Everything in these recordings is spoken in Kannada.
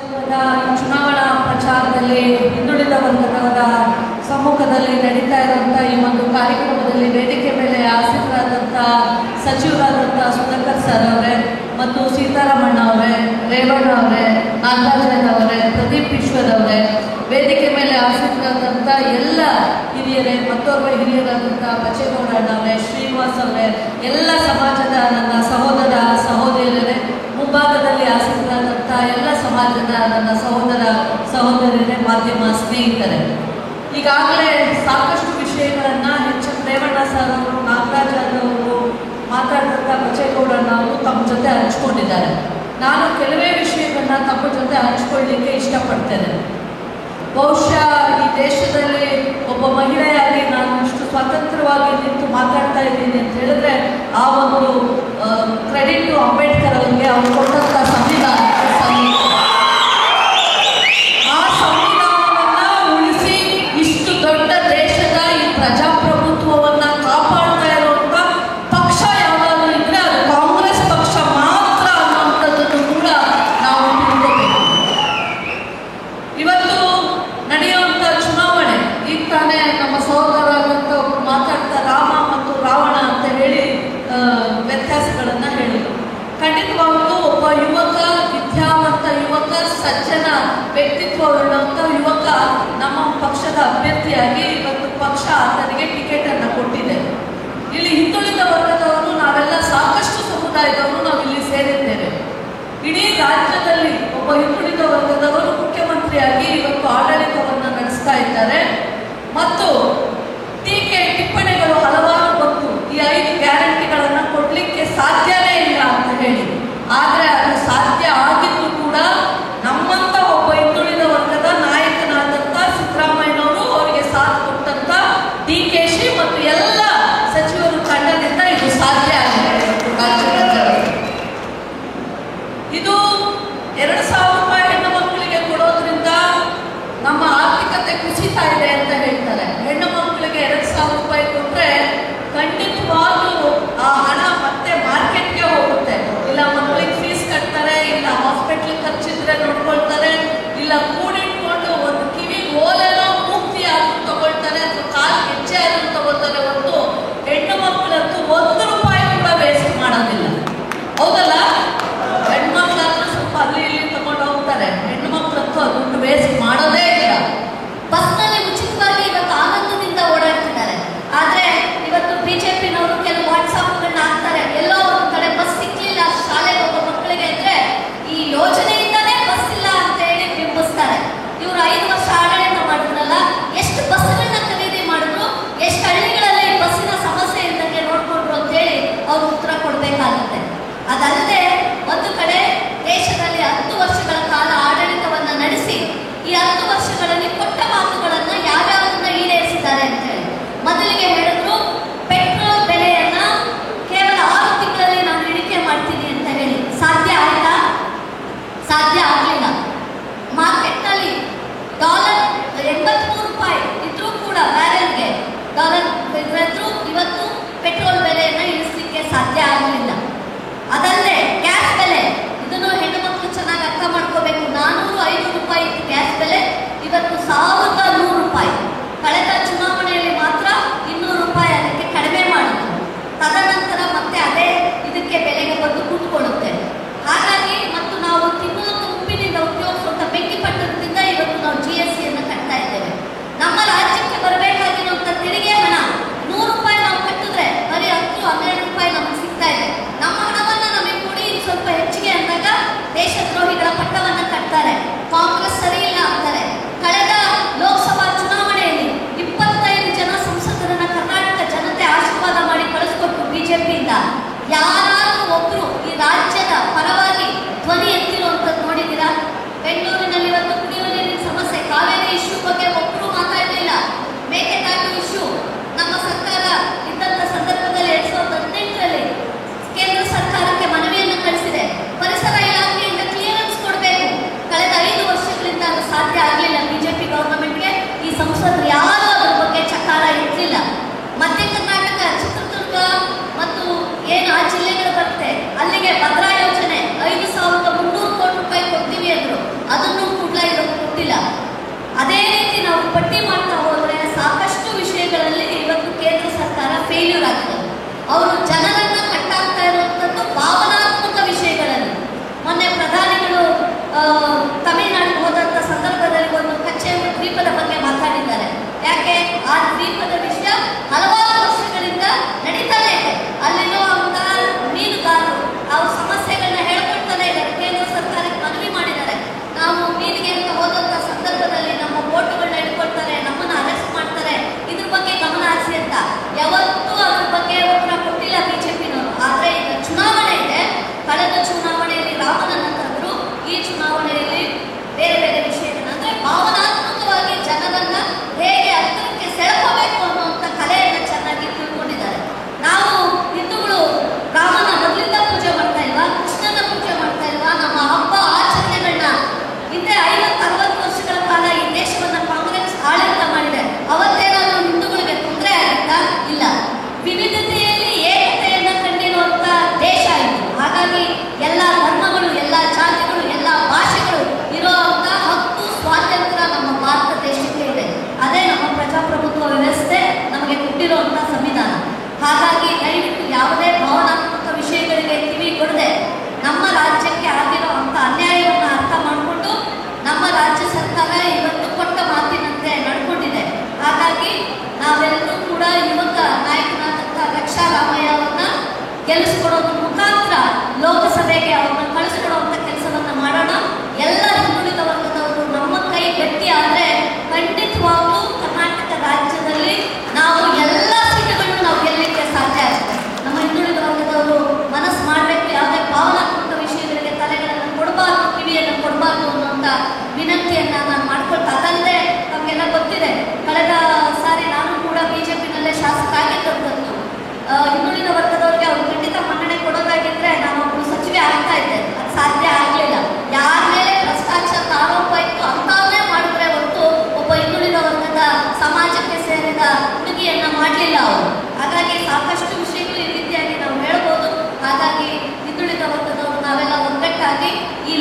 ಚುನಾವಣಾ ಪ್ರಚಾರದಲ್ಲಿ ಹಿಂದುಳಿದ ವರ್ಗದವರ ಸಮ್ಮುಖದಲ್ಲಿ ನಡೀತಾ ಇರುವಂಥ ಈ ಒಂದು ಕಾರ್ಯಕ್ರಮದಲ್ಲಿ ವೇದಿಕೆ ಮೇಲೆ ಆಸೀನರಾದಂಥ ಸಚಿವರಾದಂಥ ಸುಧಾಕರ್ ಸರ್ ಅವರೇ ಮತ್ತು ಸೀತಾರಾಮಣ್ಣ ಅವರೇ, ರೇವಣ್ಣ ಅವರೇ, ನಾಗರಾಜನ್ ಅವರೇ, ಪ್ರದೀಪ್ ಈಶ್ವರ್ ಅವರೇ, ವೇದಿಕೆ ಮೇಲೆ ಆಸೀನರಾದಂಥ ಎಲ್ಲ ಹಿರಿಯರೇ, ಮತ್ತೋರ್ವ ಹಿರಿಯರಾದಂಥ ಬಚ್ಚೇಗೌಡ ಅವರೇ, ಶ್ರೀನಿವಾಸ್ ಅವರೇ, ಎಲ್ಲ ಸಮಾಜದ ನನ್ನ ಸಹೋದರ ಸಹೋದರಿಯರೇ, ಮುಂಭಾಗದಲ್ಲಿ ಆಸೀನರಾದಂಥ ಎಲ್ಲ ಸಮಾಜದ ನನ್ನ ಸಹೋದರ ಸಹೋದರಿಯರೇ, ಮಾಧ್ಯಮ ಸ್ನೇಹಿತರೆ, ಈಗಾಗಲೇ ಸಾಕಷ್ಟು ವಿಷಯಗಳನ್ನು ರೇವಣ್ಣ ಸರ್ ಅವರು, ನಾಗರಾಜನ್ ಅವರು ಮಾತಾಡಿದಂಥ ಬಚ್ಚೇಗೌಡಣ್ಣ ಅವರು ತಮ್ಮ ಜೊತೆ ಹಂಚ್ಕೊಂಡಿದ್ದಾರೆ. ನಾನು ಕೆಲವೇ ವಿಷಯಗಳನ್ನ ತಮ್ಮ ಜೊತೆ ಹಂಚ್ಕೊಳ್ಳಿಕ್ಕೆ ಇಷ್ಟಪಡ್ತೇನೆ. ಬಹುಶಃ ಈ ದೇಶದಲ್ಲಿ ಒಬ್ಬ ಮಹಿಳೆಯಾಗಿ ನಾನು ಇಷ್ಟು ಸ್ವತಂತ್ರವಾಗಿ ನಿಂತು ಮಾತಾಡ್ತಾ ಇದ್ದೀನಿ ಅಂತ ಹೇಳಿದ್ರೆ ಆ ಒಂದು ಕ್ರೆಡಿಟ್ ಅಂಬೇಡ್ಕರ್ ಅವರಿಗೆ ಅವರು ಕೊಟ್ಟಂಥ ಸಂವಿಧಾನ. ಆ ಸಂವಿಧಾನವನ್ನ ಉಳಿಸಿ ಇಷ್ಟು ದೊಡ್ಡ ದೇಶದ ಈ ಪ್ರಜಾಪ್ರಭುತ್ವವನ್ನ ಕಾಪಾಡ್ತಾ ಇರುವಂತ ಪಕ್ಷ ಯಾವಾಗಲೂ ಇದ್ರೆ ಅದು ಕಾಂಗ್ರೆಸ್ ಪಕ್ಷ ಮಾತ್ರ ಅನ್ನುವಂಥದ್ದನ್ನು ಕೂಡ ನಾವು ತಿಳ್ಕೋಬೇಕು. ಇವತ್ತು ನಡೆಯುವಂಥ ಚುನಾವಣೆ, ಈಗ ತಾನೇ ನಮ್ಮ ಸಹೋದರರಂತ ಮಾತಾಡ್ತಾ ರಾಮ ಮತ್ತು ರಾವಣ ಅಂತ ಹೇಳಿ ವ್ಯತ್ಯಾಸಗಳನ್ನು ಹೇಳಿದರು. ಖಂಡಿತವಾಗಲೂ ಒಬ್ಬ ಯುವಕ, ವಿದ್ಯಾವಂತ ಯುವಕ, ಸಜ್ಜನ ವ್ಯಕ್ತಿತ್ವವುಳ್ಳಂಥ ಯುವಕ ನಮ್ಮ ಪಕ್ಷದ ಅಭ್ಯರ್ಥಿಯಾಗಿ ಇವತ್ತು ಪಕ್ಷ ಆತನಿಗೆ ಟಿಕೆಟನ್ನು ಕೊಟ್ಟಿದೆ. ಇಲ್ಲಿ ಹಿಂದುಳಿದ ವರ್ಗದವರು ನಾವೆಲ್ಲ ಸಾಕಷ್ಟು ಸಮುದಾಯದವರು ನಾವು ಇಲ್ಲಿ ಸೇರಿದ್ದೇವೆ. ಇಡೀ ರಾಜ್ಯದಲ್ಲಿ ಒಬ್ಬ ಹಿಂದುಳಿದ ವರ್ಗದವರು ಮುಖ್ಯಮಂತ್ರಿಯಾಗಿ ಇವತ್ತು ಆಡಳಿತವನ್ನು ನಡೆಸ್ತಾ ಇದ್ದಾರೆ ಮತ್ತು ಟೀಕೆ ಟಿಪ್ಪಣಿಗಳು ಹಲವಾರು ಬಂತು. ಈ 5 ಗ್ಯಾರಂಟಿಗಳನ್ನು ಕೊಡ್ಲಿಕ್ಕೆ ಸಾಧ್ಯನೇ ಇಲ್ಲ ಅಂತ ಹೇಳಿ, ಆದರೆ ಅದು ಸಾಧ್ಯ ಆಗಿದ್ದು ಕೂಡ ನಮ್ಮಂತ ಒಬ್ಬ ಹಿಂದುಳಿದ ವರ್ಗದ ನಾಯಕನಾದಂಥ ಸಿದ್ದರಾಮಯ್ಯನವರು, ಅವರಿಗೆ ಸಾಥ್ ಕೊಟ್ಟಂತ DKಶಿ ಮತ್ತು ಎಲ್ಲ ಸಚಿವರು ತಂಡದಿಂದ ಇದು ಸಾಧ್ಯ ಆಗಿದೆ. ಇದು 2,000 ರೂಪಾಯಿ ಹೆಣ್ಣು ಮಕ್ಕಳಿಗೆ ಕೊಡೋದ್ರಿಂದ ನಮ್ಮ ಆರ್ಥಿಕತೆ ಕುಸಿತಾ ಇದೆ ಅಂತ ಹೇಳ್ತಾರೆ. ಹೆಣ್ಣು ಮಕ್ಕಳಿಗೆ 2,000 ರೂಪಾಯಿ ಕೊಟ್ಟರೆ ಖಂಡಿತವಾಗ್ಲೂ ಆ ಹಣ ಮತ್ತೆ ಮಾರ್ಕೆಟ್ಗೆ ಹೋಗುತ್ತೆ. ಇಲ್ಲ ಮಕ್ಕಳಿಗೆ ಫೀಸ್ ಕಟ್ತಾರೆ, ಇಲ್ಲ ಹಾಸ್ಪಿಟ್ಲ್ ಖರ್ಚಿದ್ರೆ ನೋಡ್ಕೊಳ್ತಾರೆ, ಇಲ್ಲ ಕೂಡಿಟ್ಕೊಂಡು ಒಂದು ಕಿವಿಗೆ ಓಲೆನೋ ಮುಕ್ತಿ ಆದ್ರೂ ತಗೊಳ್ತಾರೆ, ಅಥವಾ ಕಾಲು ಹೆಜ್ಜೆ ಆದ್ರೂ ತಗೊಳ್ತಾರೆ. ಒಂದು ಹೆಣ್ಣು ಮಕ್ಕಳಂತೂ 1 ರೂಪಾಯಿ ಕೂಡ ವೇಸ್ಟ್ ಮಾಡೋದಿಲ್ಲ. ಹೌದಲ್ಲ? ಹೆಣ್ಮಕ್ಳಾದ್ರೂ ಸ್ವಲ್ಪ ಅಲ್ಲಿ ಇಲ್ಲಿ ತಗೊಂಡು ಹೋಗ್ತಾರೆ, ಹೆಣ್ಣು ಮಕ್ಕಳಂತೂ ಅದನ್ನು ವೇಸ್ಟ್ ಮಾಡೋದೇ ಇಲ್ಲ. ಬಸ್ನಲ್ಲಿ ಉಚಿತವಾಗಿ ಇವತ್ತು ಆನಂದದಿಂದ ಓಡಾಡ್ತಿದ್ದಾರೆ. ಆದ್ರೆ ಇವತ್ತು ಬಿಜೆಪಿನವರು ಕೆಲವು ವಾಟ್ಸಾಪ್ಗಳನ್ನ ಹಾಕ್ತಾರೆ, ಎಲ್ಲೋ ಒಂದು ಕಡೆ ಬಸ್ ಸಿಕ್ಲಿಲ್ಲ ಶಾಲೆಗೆ ಹೋಗೋ ಮಕ್ಕಳಿಗೆ ಅಂದ್ರೆ ಈ ಯೋಜನೆಯಿಂದಾನೇ ಬಸ್ ಇಲ್ಲ ಅಂತ ಹೇಳಿ ಬಿಂಬಿಸ್ತಾರೆ. ಇವರು 5 ವರ್ಷ ಆಡಳಿತ ಮಾಡಿದ್ರಲ್ಲ, ಎಷ್ಟು ಬಸ್ಗಳನ್ನ ಖರೀದಿ ಮಾಡಿದ್ರು, ಎಷ್ಟು ಹಳ್ಳಿಗಳಲ್ಲಿ ಬಸ್ಸಿನ ಸಮಸ್ಯೆ ಇದ್ದಂಗೆ ನೋಡ್ಕೊಂಡ್ರು ಅಂತ ಹೇಳಿ ಅವ್ರು ಉತ್ತರ ಕೊಡ್ಬೇಕಾಗುತ್ತೆ. ಅದಲ್ಲದೆ ಒಂದು ಕಡೆ ದೇಶದಲ್ಲಿ 10 ವರ್ಷಗಳ ಕಾಲ ಆಡಳಿತವನ್ನ ನಡೆಸಿ ಈ 10 ವರ್ಷಗಳಲ್ಲಿ ಕೊಟ್ಟ ಮಾತುಗಳನ್ನ ಯಾವ್ಯಾವನ್ನ ಈಡೇರಿಸಿದ್ದಾರೆ ಅಂತ ಹೇಳಿ ಮೊದಲಿಗೆ ಹೇಳಿದ್ರು, ಪೆಟ್ರೋಲ್ ಬೆಲೆಯನ್ನ ಕೇವಲ 6 ತಿಂಗಳಲ್ಲಿ ನಾನು ಇಳಿಕೆ ಮಾಡ್ತೀನಿ ಅಂತ ಹೇಳಿ. ಸಾಧ್ಯ ಆಯ್ತಾ? ಸಾಧ್ಯ ಆಗಲಿಲ್ಲ. ಮಾರ್ಕೆಟ್ನಲ್ಲಿ ಡಾಲರ್ 83 ರೂಪಾಯಿ ಇದ್ರೂ ಕೂಡ ಬ್ಯಾರೆಲ್ಗೆ ಡಾಲರ್ ಇದ್ರೂ ಇವತ್ತು ಪೆಟ್ರೋಲ್ ಬೆಲೆಯನ್ನ ಇಳಿಸಲಿಕ್ಕೆ ಸಾಧ್ಯ ಆಗಲಿಲ್ಲ. ಅದಲ್ಲದೆ ಗ್ಯಾಸ್ ಬೆಲೆ, ಇದನ್ನು ಹೆಣ್ಣು ಮಕ್ಕಳು ಚೆನ್ನಾಗಿ ಅರ್ಥ ಮಾಡ್ಕೋಬೇಕು. 405 ರೂಪಾಯಿ ಇತ್ತು ಗ್ಯಾಸ್ ಬೆಲೆ, ಇವತ್ತು 1,100 ರೂಪಾಯಿ. ಕಳೆದ ಚುನಾವಣೆಯಲ್ಲಿ ಮಾತ್ರ 200 ರೂಪಾಯಿ ಅದಕ್ಕೆ ಕಡಿಮೆ ಮಾಡಿದ್ರು. ತದನಂತರ ಮತ್ತೆ ಅದೇ ಇದಕ್ಕೆ ಬೆಲೆಗೆ ಬಂದು ಕೂತ್ಕೊಳ್ಳುತ್ತೆ. ಹಾಗಾಗಿ ಮತ್ತು ನಾವು ತಿನ್ನುವಂಥ ಉಪ್ಪಿನಿಂದ ಉಪಯೋಗಿಸುವಂಥ ಬೆಂಕಿ ಪಟ್ಟಣದಿಂದ ಇವತ್ತು ನಾವು GST ಕಟ್ತಾ ಇದ್ದೇವೆ. ನಮ್ಮ ರಾಜ್ಯಕ್ಕೆ ಬರಬೇಕಾಗಿರುವಂಥ ತೆರಿಗೆ ಹಣ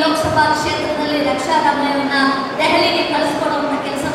ಲೋಕಸಭಾ ಕ್ಷೇತ್ರದಲ್ಲಿ ರಕ್ಷಾ ರಾಮಯ್ಯನ ದೆಹಲಿಗೆ ಕಳಿಸ್ಕೊಡುವಂತ ಕೆಲಸ